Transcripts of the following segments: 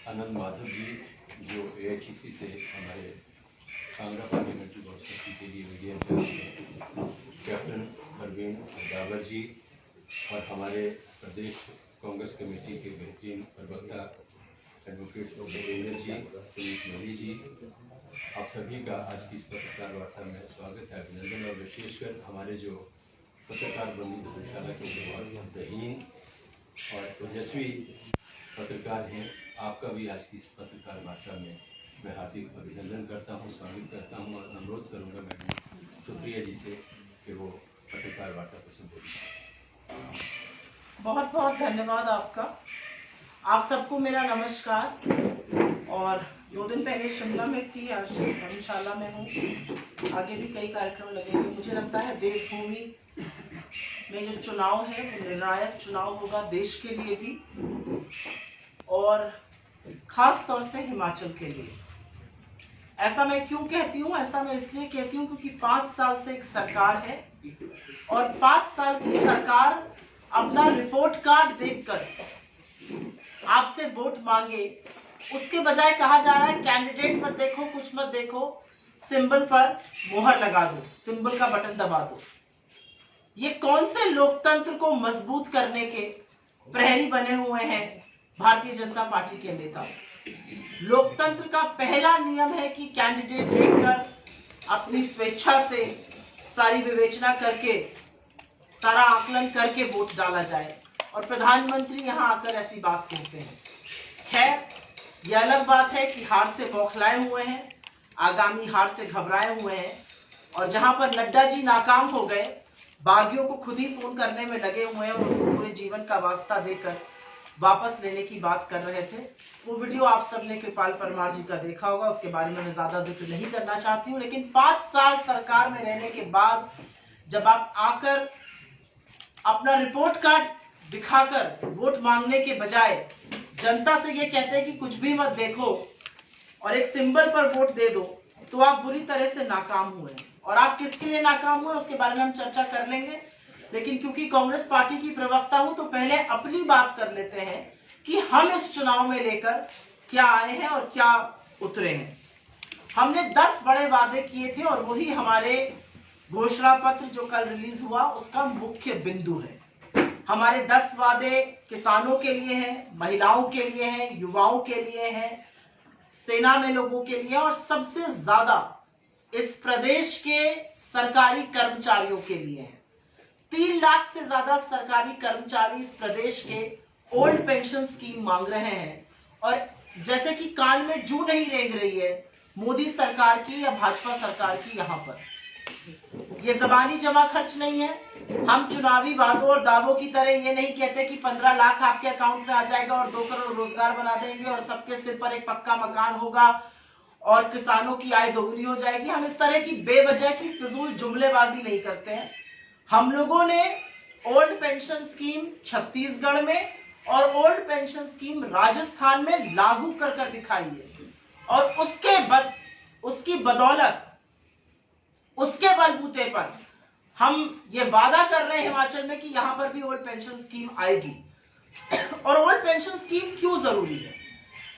आनंद माधव जी जो AICC से हमारे कांगड़ा पार्लियामेंट्री कॉन्स्टिट्यूंसी के लिए मीडियम हैं, कैप्टन परवीन डावर जी और हमारे प्रदेश कांग्रेस कमेटी के बेहतरीन प्रवक्ता एडवोकेट देवेंद्र जी, पुनीत मोदी जी, आप सभी का आज की इस पत्रकार वार्ता में स्वागत है, अभिनंदन। और विशेषकर हमारे जो पत्रकार बंधु धर्मशाला के जो ज़हीन और तेजस्वी पत्रकार हैं, आपका भी आज की इस पत्रकार वार्ता में मैं हार्दिक अभिनंदन करता हूं, स्वागत करता हूं और अनुरोध करूंगा मैडम सुप्रिया जी से कि वो पत्रकार वार्ता को संबोधित। बहुत बहुत धन्यवाद आपका। आप सबको मेरा नमस्कार। और 2 दिन पहले शिमला में थी, आज धर्मशाला में हूँ। आगे भी कई कार्यक्रम लगेंगे। मुझे लगता है देवभूमि में जो चुनाव है वो निर्णायक चुनाव होगा देश के लिए भी और खास तौर से हिमाचल के लिए। ऐसा मैं क्यों कहती हूँ? ऐसा मैं इसलिए कहती हूँ क्योंकि 5 साल से एक सरकार है और 5 साल की सरकार अपना रिपोर्ट कार्ड देखकर आपसे वोट मांगे, उसके बजाय कहा जा रहा है कैंडिडेट पर देखो, कुछ मत देखो, सिंबल पर मोहर लगा दो, सिंबल का बटन दबा दो। ये कौन से लोकतंत्र को मजबूत करने के प्रहरी बने हुए हैं भारतीय जनता पार्टी के नेता? लोकतंत्र का पहला नियम है कि कैंडिडेट देखकर अपनी स्वेच्छा से सारी विवेचना करके, सारा आकलन करके वोट डाला जाए। और प्रधानमंत्री यहां आकर ऐसी बात कहते हैं। खैर, यह अलग बात है कि हार से बौखलाए हुए हैं, आगामी हार से घबराए हुए हैं और जहां पर नड्डा जी नाकाम हो गए, बागियों को खुद ही फोन करने में लगे हुए हैं और उनको पूरे जीवन का वास्ता देकर वापस लेने की बात कर रहे थे। वो वीडियो आप सबने कृपाल परमार जी का देखा होगा, उसके बारे में मैं ज्यादा जिक्र नहीं करना चाहती हूँ। लेकिन 5 साल सरकार में रहने के बाद जब आप आकर अपना रिपोर्ट कार्ड दिखाकर वोट मांगने के बजाय जनता से ये कहते हैं कि कुछ भी मत देखो और एक सिंबल पर वोट दे दो, तो आप बुरी तरह से नाकाम हुए। और आप किसके लिए नाकाम हुए उसके बारे में हम चर्चा कर लेंगे। लेकिन क्योंकि कांग्रेस पार्टी की प्रवक्ता हूं तो पहले अपनी बात कर लेते हैं कि हम इस चुनाव में लेकर क्या आए हैं और क्या उतरे हैं। हमने 10 बड़े वादे किए थे और वही हमारे घोषणा पत्र जो कल रिलीज हुआ उसका मुख्य बिंदु है। हमारे 10 वादे किसानों के लिए हैं, महिलाओं के लिए हैं, युवाओं के लिए हैं, सेना में लोगों के लिए और सबसे ज्यादा इस प्रदेश के सरकारी कर्मचारियों के लिए हैं। 3 लाख से ज्यादा सरकारी कर्मचारी इस प्रदेश के ओल्ड पेंशन स्कीम मांग रहे हैं। और जैसे कि कान में जू नहीं रेंग रही है मोदी सरकार की या भाजपा सरकार की, यहाँ पर ये जबानी जमा खर्च नहीं है। हम चुनावी वादों और दावों की तरह ये नहीं कहते कि 15 लाख आपके अकाउंट में आ जाएगा और 2 करोड़ रोजगार बना देंगे और सबके सिर पर एक पक्का मकान होगा और किसानों की आय दोगुनी हो जाएगी। हम इस तरह की बेवजह की फिजूल जुमलेबाजी नहीं करते हैं। हम लोगों ने ओल्ड पेंशन स्कीम छत्तीसगढ़ में और ओल्ड पेंशन स्कीम राजस्थान में लागू कर दिखाई है और उसकी बदौलत, उसके बलबूते पर हम ये वादा कर रहे हैं हिमाचल में कि यहां पर भी ओल्ड पेंशन स्कीम आएगी। और ओल्ड पेंशन स्कीम क्यों जरूरी है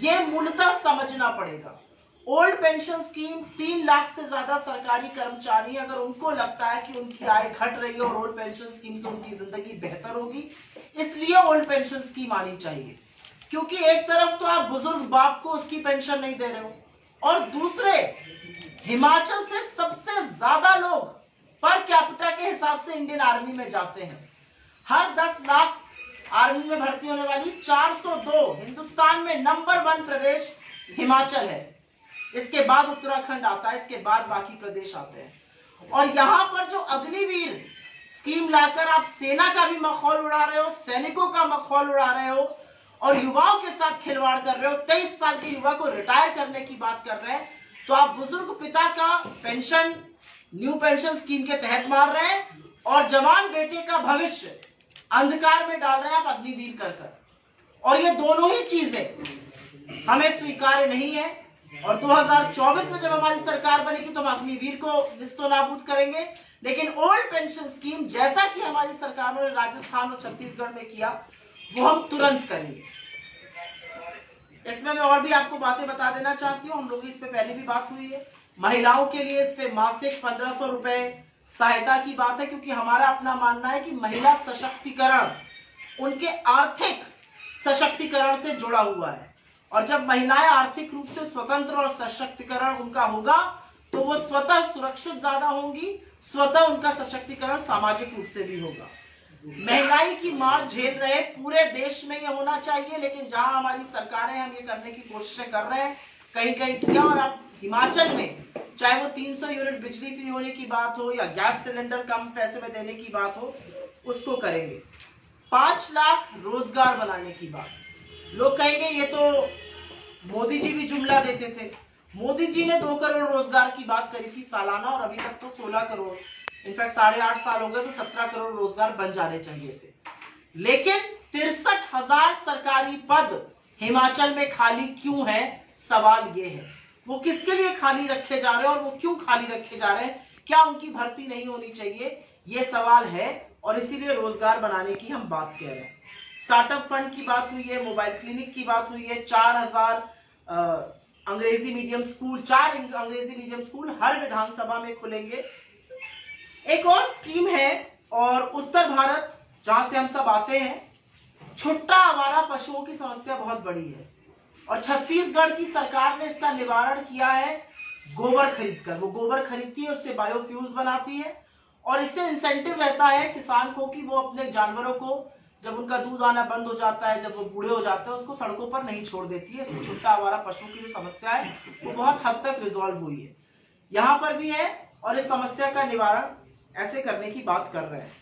ये मूलतः समझना पड़ेगा। ओल्ड पेंशन स्कीम 3 लाख से ज्यादा सरकारी कर्मचारी, अगर उनको लगता है कि उनकी आय घट रही है और ओल्ड पेंशन स्कीम से उनकी जिंदगी बेहतर होगी, इसलिए ओल्ड पेंशन स्कीम आनी चाहिए। क्योंकि एक तरफ तो आप बुजुर्ग बाप को उसकी पेंशन नहीं दे रहे हो और दूसरे हिमाचल से सबसे ज्यादा लोग पर कैपिटा के हिसाब से इंडियन आर्मी में जाते हैं। हर 10 लाख आर्मी में भर्ती होने वाली 402 हिंदुस्तान में नंबर 1 प्रदेश हिमाचल है। इसके बाद उत्तराखंड आता है, इसके बाद बाकी प्रदेश आते हैं। और यहां पर जो अग्निवीर स्कीम लाकर आप सेना का भी मखौल उड़ा रहे हो, सैनिकों का मखौल उड़ा रहे हो और युवाओं के साथ खिलवाड़ कर रहे हो, 23 साल के युवा को रिटायर करने की बात कर रहे हैं, तो आप बुजुर्ग पिता का पेंशन न्यू पेंशन स्कीम के तहत मार रहे हैं और जवान बेटे का भविष्य अंधकार में डाल रहे हैं आप अग्निवीर कर। और ये दोनों ही चीजें हमें स्वीकार्य नहीं है। और 2024 में जब हमारी सरकार बनेगी तो हम अग्निवीर को निस्तो नाबूद करेंगे। लेकिन ओल्ड पेंशन स्कीम जैसा कि हमारी सरकार ने राजस्थान और छत्तीसगढ़ में किया वो हम तुरंत करेंगे। इसमें मैं और भी आपको बातें बता देना चाहती हूँ, हम लोग इस पे पहले भी बात हुई है। महिलाओं के लिए इस पे मासिक 1500 रुपए सहायता की बात है, क्योंकि हमारा अपना मानना है कि महिला सशक्तिकरण उनके आर्थिक सशक्तिकरण से जुड़ा हुआ है, और जब महिलाएं आर्थिक रूप से स्वतंत्र और सशक्तिकरण उनका होगा तो वो स्वतः सुरक्षित ज्यादा होंगी, स्वतः उनका सशक्तिकरण सामाजिक रूप से भी होगा। महंगाई की मार झेल रहे पूरे देश में ये होना चाहिए, लेकिन जहां हमारी सरकारें हम ये करने की कोशिशें कर रहे हैं, कहीं कहीं किया, और अब हिमाचल में चाहे वो 300 यूनिट बिजली फ्री होने की बात हो या गैस सिलेंडर कम पैसे में देने की बात हो, उसको करेंगे। 5 लाख रोजगार बनाने की बात, लोग कहेंगे ये तो मोदी जी भी जुमला देते थे। मोदी जी ने 2 करोड़ रोजगार की बात करी थी सालाना, और अभी तक तो 16 करोड़, इनफैक्ट 8.5 साल हो गए तो 17 करोड़ रोजगार बन जाने चाहिए थे। लेकिन 63,000 सरकारी पद हिमाचल में खाली क्यों है, सवाल ये है। वो किसके लिए खाली रखे जा रहे हैं और वो क्यों खाली रखे जा रहे हैं, क्या उनकी भर्ती नहीं होनी चाहिए, ये सवाल है, और इसीलिए रोजगार बनाने की हम बात कर रहे हैं। स्टार्टअप फंड की बात हुई है, मोबाइल क्लिनिक की बात हुई है, 4000 अंग्रेजी मीडियम स्कूल, 4 अंग्रेजी मीडियम स्कूल हर विधानसभा में खुलेंगे। एक और स्कीम है, और उत्तर भारत जहां से हम सब आते हैं, छुट्टा आवारा पशुओं की समस्या बहुत बड़ी है, और छत्तीसगढ़ की सरकार ने इसका निवारण किया है गोबर खरीदकर। वो गोबर खरीदती है, उससे बायोफ्यूल्स बनाती है, और इससे इंसेंटिव रहता है किसान को कि वो अपने जानवरों को जब उनका दूध आना बंद हो जाता है, जब वो बूढ़े हो जाते हैं, उसको सड़कों पर नहीं छोड़ देती है। इसमें छुट्टा आवारा पशुओं की जो समस्या है वो बहुत हद तक रिजॉल्व हुई है, यहाँ पर भी है, और इस समस्या का निवारण ऐसे करने की बात कर रहे हैं।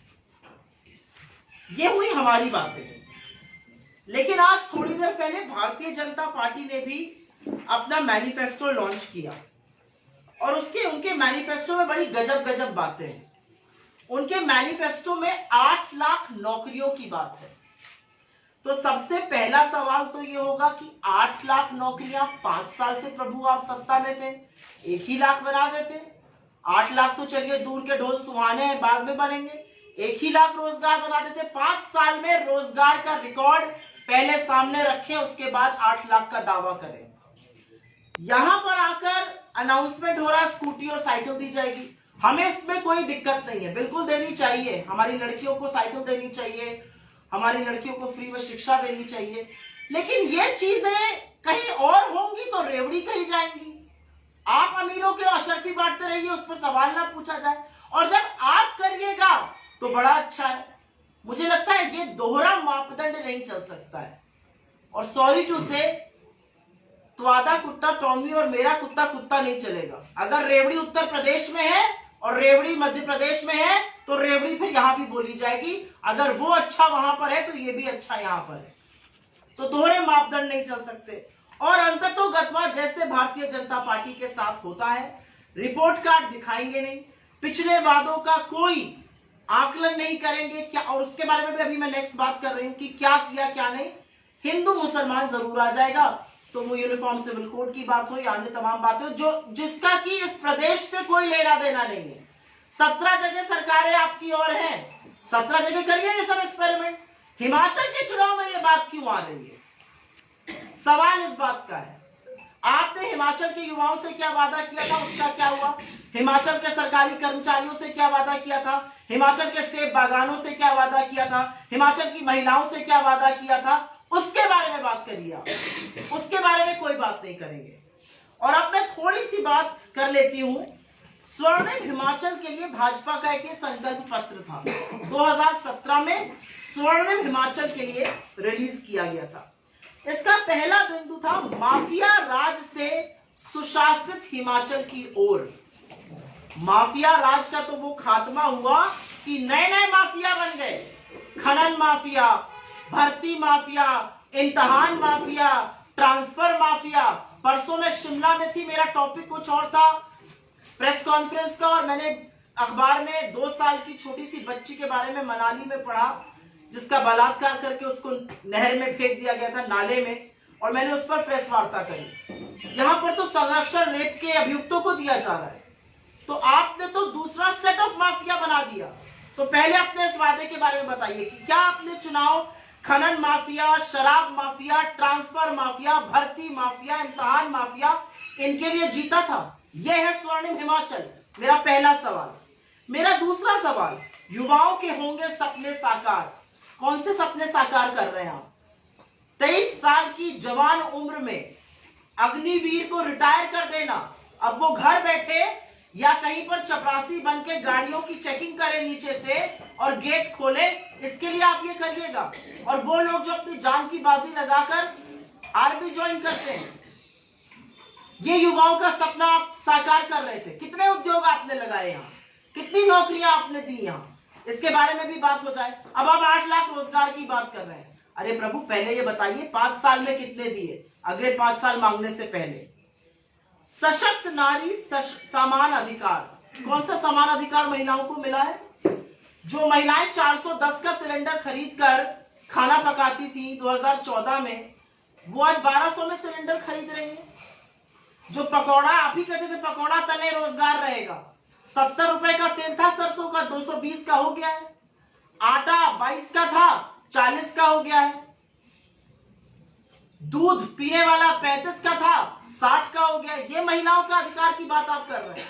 ये हुई हमारी बातें। लेकिन आज थोड़ी देर पहले भारतीय जनता पार्टी ने भी अपना मैनिफेस्टो लॉन्च किया, और उनके मैनिफेस्टो में बड़ी गजब गजब बातें हैं। उनके मैनिफेस्टो में 8 लाख नौकरियों की बात है। तो सबसे पहला सवाल तो ये होगा कि 8 लाख नौकरियां 5 साल से प्रभु आप सत्ता में थे, 1 ही लाख बना देते। 8 लाख तो चलिए दूर के ढोल सुहाने हैं, बाद में बनेंगे। 1 ही लाख रोजगार बना देते। 5 साल में रोजगार का रिकॉर्ड पहले सामने रखें, उसके बाद 8 लाख का दावा करें। यहां पर आकर अनाउंसमेंट हो रहा है स्कूटी और साइकिल दी जाएगी। हमें इसमें कोई दिक्कत नहीं है, बिल्कुल देनी चाहिए। हमारी लड़कियों को साइकिल देनी चाहिए, हमारी लड़कियों को फ्री में शिक्षा देनी चाहिए, लेकिन ये चीजें कहीं और होंगी तो रेवड़ी कही जाएंगी। आप अमीरों के अशर्फी बांटते रहिए, उस पर सवाल ना पूछा जाए, और जब आप करिएगा तो बड़ा अच्छा है। मुझे लगता है ये दोहरा मापदंड नहीं चल सकता है, और सॉरी टू से त्वादा कुत्ता टॉमी और मेरा कुत्ता कुत्ता नहीं चलेगा। अगर रेवड़ी उत्तर प्रदेश में है और रेवड़ी मध्य प्रदेश में है तो रेवड़ी फिर यहां भी बोली जाएगी। अगर वो अच्छा वहां पर है तो ये भी अच्छा यहां पर है, तो दोहरे मापदंड नहीं चल सकते। और अंततोगत्वा जैसे भारतीय जनता पार्टी के साथ होता है, रिपोर्ट कार्ड दिखाएंगे नहीं, पिछले वादों का कोई आकलन नहीं करेंगे क्या, और उसके बारे में भी अभी मैं नेक्स्ट बात कर रही हूं कि क्या किया क्या नहीं। हिंदू मुसलमान जरूर आ जाएगा, तो वो यूनिफॉर्म सिविल कोड की बात हो या अन्य तमाम बातें हो, जो जिसका कि इस प्रदेश से कोई लेना देना नहीं है। 17 जगह सरकारें आपकी और हैं, 17 जगह करिए ये सब एक्सपेरिमेंट। हिमाचल के चुनाव में ये बात क्यों आ रही है? सवाल इस बात का है, आपने हिमाचल के युवाओं से क्या वादा किया था, उसका क्या हुआ? हिमाचल के सरकारी कर्मचारियों से क्या वादा किया था? हिमाचल के सेब बागानों से क्या वादा किया था? हिमाचल की महिलाओं से क्या वादा किया था? उसके बारे में बात करिए आप, उसके बारे में कोई बात नहीं करेंगे। और अब मैं थोड़ी सी बात कर लेती हूं। स्वर्णिम हिमाचल के लिए भाजपा का एक संकल्प पत्र था, 2017 में स्वर्णिम हिमाचल के लिए रिलीज किया गया था। इसका पहला बिंदु था माफिया राज से सुशासित हिमाचल की ओर। माफिया राज का तो वो खात्मा हुआ कि नए नए माफिया बन गए, खनन माफिया, भर्ती माफिया, इम्तिहान माफिया, ट्रांसफर माफिया। परसों में शिमला में थी, मेरा टॉपिक कुछ और था प्रेस कॉन्फ्रेंस का, और मैंने अखबार में 2 साल की छोटी सी बच्ची के बारे में मनाली में पढ़ा, जिसका बलात्कार करके उसको नहर में फेंक दिया गया था, नाले में, और मैंने उस पर प्रेस वार्ता करी। यहां पर तो संरक्षण रेप के अभियुक्तों को दिया जा रहा है, तो आपने तो दूसरा सेट ऑफ माफिया बना दिया। तो पहले अपने इस वादे के बारे में बताइए कि क्या आपने चुनाव खनन माफिया, शराब माफिया, ट्रांसफर माफिया, भर्ती माफिया, इम्तिहान माफिया, इनके लिए जीता था। यह है स्वर्णिम हिमाचल। मेरा पहला सवाल। मेरा दूसरा सवाल, युवाओं के होंगे सपने साकार। कौन से सपने साकार कर रहे हैं आप? 23 साल की जवान उम्र में अग्निवीर को रिटायर कर देना, अब वो घर बैठे या कहीं पर चपरासी बन के गाड़ियों की चेकिंग करें नीचे से और गेट खोले, इसके लिए आप ये करिएगा। और वो लोग जो अपनी जान की बाजी लगाकर आर्मी ज्वाइन करते हैं, ये युवाओं का सपना आप साकार कर रहे थे। कितने उद्योग आपने लगाए यहाँ, कितनी नौकरियां आपने दी यहाँ, इसके बारे में भी बात हो जाए। अब आप 8 लाख रोजगार की बात कर रहे हैं। अरे प्रभु, पहले ये बताइए 5 साल में कितने दिए, अगले 5 साल मांगने से पहले। सशक्त नारी समान अधिकार, कौन सा समान अधिकार महिलाओं को मिला है? जो महिलाएं 410 का सिलेंडर खरीदकर खाना पकाती थी 2014 में, वो आज 1200 में सिलेंडर खरीद रही है। जो पकौड़ा, आप ही कहते थे पकौड़ा तले रोजगार रहेगा, 70 रुपए का तेल था सरसों का, 220 का हो गया है। आटा 22 का था, 40 का हो गया है। दूध पीने वाला 35 का था, 60 का हो गया। ये महिलाओं का अधिकार की बात आप कर रहे हैं।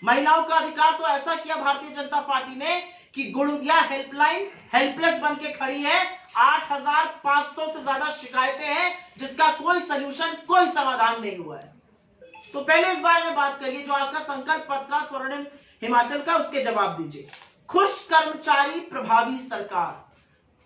महिलाओं का अधिकार तो ऐसा किया भारतीय जनता पार्टी ने कि गुड़िया हेल्पलाइन हेल्पलेस बन के खड़ी है। 8500 से ज्यादा शिकायतें हैं जिसका कोई सलूशन, कोई समाधान नहीं हुआ है। तो पहले इस बारे में बात करिए, जो आपका संकल्प पत्र स्वर्णिम हिमाचल का, उसके जवाब दीजिए। खुश कर्मचारी प्रभावी सरकार,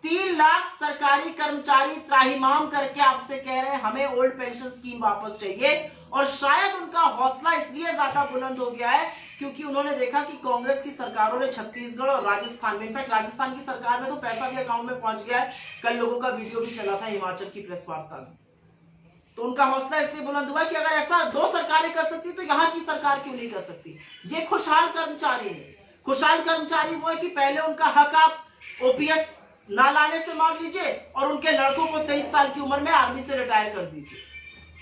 3 लाख सरकारी कर्मचारी त्राहिमाम करके आपसे कह रहे हैं हमें ओल्ड पेंशन स्कीम वापस चाहिए। और शायद उनका हौसला इसलिए ज्यादा बुलंद हो गया है क्योंकि उन्होंने देखा कि कांग्रेस की सरकारों ने छत्तीसगढ़ और राजस्थान में, इनफैक्ट राजस्थान की सरकार में तो पैसा भी अकाउंट में पहुंच गया है। कल लोगों का वीडियो भी चला था हिमाचल की प्रेस वार्ता में। तो उनका हौसला इसलिए बुलंद हुआ कि अगर ऐसा 2 सरकारें कर सकती तो यहां की सरकार क्यों नहीं कर सकती। ये खुशहाल कर्मचारी है। खुशहाल कर्मचारी वो है कि पहले उनका हक आप ओपीएस ना लाने से मांग लीजिए और उनके लड़कों को 23 साल की उम्र में आर्मी से रिटायर कर दीजिए।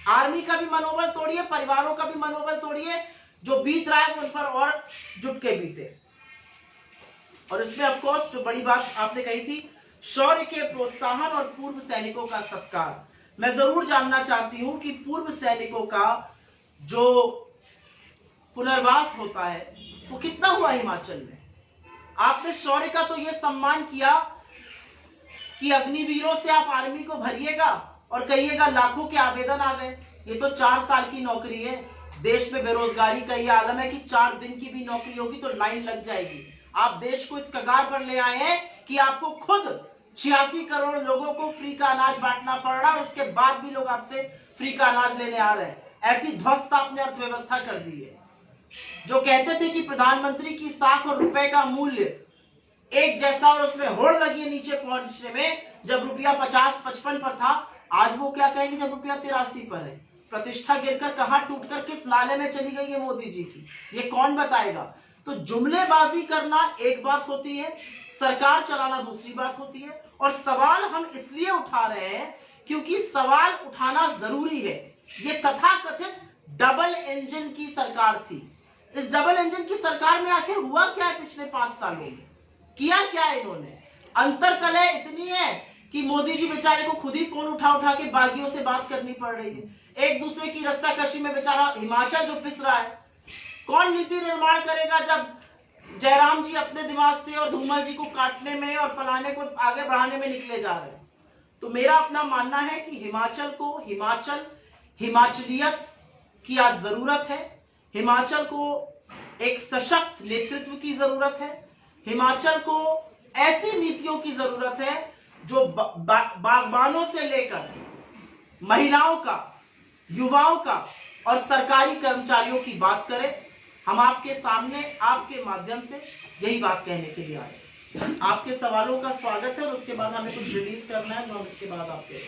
आर्मी का भी मनोबल तोड़िए, परिवारों का भी मनोबल तोड़िए। जो बीत रहा है वो उन पर और जुट के बीते। और इसमें ऑफकोर्स जो बड़ी बात आपने कही थी, शौर्य के प्रोत्साहन और पूर्व सैनिकों का सत्कार। मैं जरूर जानना चाहती हूं कि पूर्व सैनिकों का जो पुनर्वास होता है वो कितना हुआ हिमाचल में? आपने शौर्य का तो ये सम्मान किया कि अग्निवीरों से आप आर्मी को भरिएगा और कहिएगा लाखों के आवेदन आ गए। ये तो 4 साल की नौकरी है। देश में बेरोजगारी का ये आलम है कि 4 दिन की भी नौकरी होगी तो लाइन लग जाएगी। आप देश को इस कगार पर ले आए हैं कि आपको खुद 86 करोड़ लोगों को फ्री का अनाज बांटना पड़ रहा है, उसके बाद भी लोग आपसे फ्री का अनाज लेने आ रहे हैं। ऐसी ध्वस्त आपने अर्थव्यवस्था कर दी है। जो कहते थे कि प्रधानमंत्री की साख और रुपए का मूल्य एक जैसा और उसमें होड़ लगी है नीचे पहुंचने में, जब रुपया 50-55 पर था, आज वो क्या कहेंगे जब रुपया 83 पर है। प्रतिष्ठा गिरकर कहां टूटकर किस नाले में चली गई है मोदी जी की, ये कौन बताएगा। तो जुमलेबाजी करना एक बात होती है, सरकार चलाना दूसरी बात होती है। और सवाल हम इसलिए उठा रहे हैं क्योंकि सवाल उठाना जरूरी है। ये तथाकथित डबल इंजन की सरकार थी। इस डबल इंजन की सरकार में आखिर हुआ क्या है पिछले 5 सालों में? किया क्या है इन्होंने? अंतरकलह इतनी है कि मोदी जी बेचारे को खुद ही फोन उठा उठा के बागियों से बात करनी पड़ रही है। एक दूसरे की रस्साकशी में बेचारा हिमाचल जो पिस रहा है। कौन नीति निर्माण करेगा जब जयराम जी अपने दिमाग से और धूमल जी को काटने में और फलाने को आगे बढ़ाने में निकले जा रहे हैं। तो मेरा अपना मानना है कि हिमाचल को हिमाचलियत की आज जरूरत है। हिमाचल को एक सशक्त नेतृत्व की जरूरत है। हिमाचल को ऐसी नीतियों की जरूरत है जो बागबानों से लेकर महिलाओं का, युवाओं का और सरकारी कर्मचारियों की बात करें। हम आपके सामने आपके माध्यम से यही बात कहने के लिए आए। आपके सवालों का स्वागत है और उसके बाद हमें कुछ रिलीज करना है, तो हम इसके बाद आपके